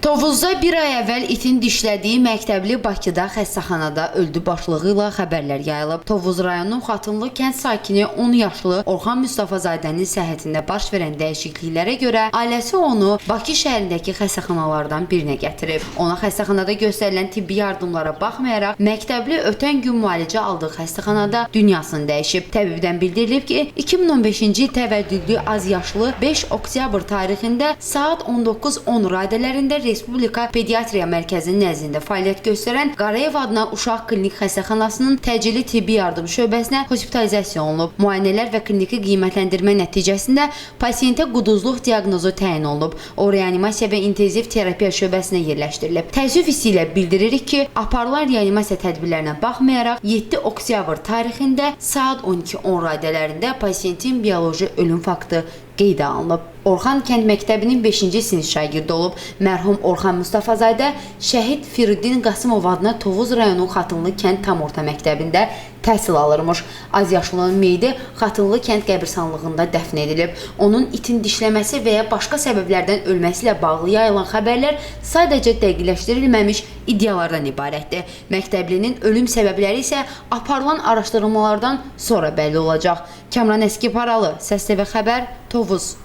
Tovuzda bir ay əvvəl itin dişlədiyi məktəbli Bakıda xəstəxanada öldü başlığı ilə xəbərlər yayılıb. Tovuz rayonunun Xatınlı kənd sakini 10 yaşlı Orxan Mustafazadənin səhhətində baş verən dəyişikliklərə görə ailəsi onu Bakı şəhərindəki xəstəxanalardan birinə gətirib. Ona xəstəxanada göstərilən tibbi yardımlara baxmayaraq, məktəbli ötən gün müalicə aldığı xəstəxanada dünyasını dəyişib. Təbibdən bildirilib ki, 2015-ci il təvəllüdlü az yaşlı 5 oktyabr tarixində saat 19:10 radələrində Respublika Pediatriya Mərkəzinin nəzdində fəaliyyət göstərən Qarayev adına Uşaq Klinik Xəstəxanasının təcili tibbi yardım şöbəsinə hospitalizasiya olunub. Müayinələr və kliniki qiymətləndirmə nəticəsində pasiyentə quduzluq diaqnozu təyin olunub. O, reanimasiya və intensiv terapiya şöbəsinə yerləşdirilib. Təəssüf hissi ilə bildiririk ki, aparılan reanimasiya tədbirlərinə baxmayaraq 7 oktyabr tarixində saat 12:10 radələrində pasiyentin bioloji ölüm faktı qeydə alınıb. Orxan kənd məktəbinin 5-ci sinif şagirdi olub. Mərhum Orxan Mustafazadə şəhid Firuddin Qasımov adına Tovuz rayonu Xatınlı kənd tam orta məktəbində təhsil alırmış. Az yaşlının meyidi Xatınlı kənd qəbirstanlığında dəfn edilib. Onun itin dişləməsi və ya başqa səbəblərdən ölməsi ilə bağlı yayılan xəbərlər sadəcə dəqiqləşdirilməmiş iddialardan ibarətdir. Məktəblinin ölüm səbəbləri isə aparılan araşdırmalardan sonra bəlli olacaq. Kamran Əskiparalı, Səs TV xəbər, Tovuz.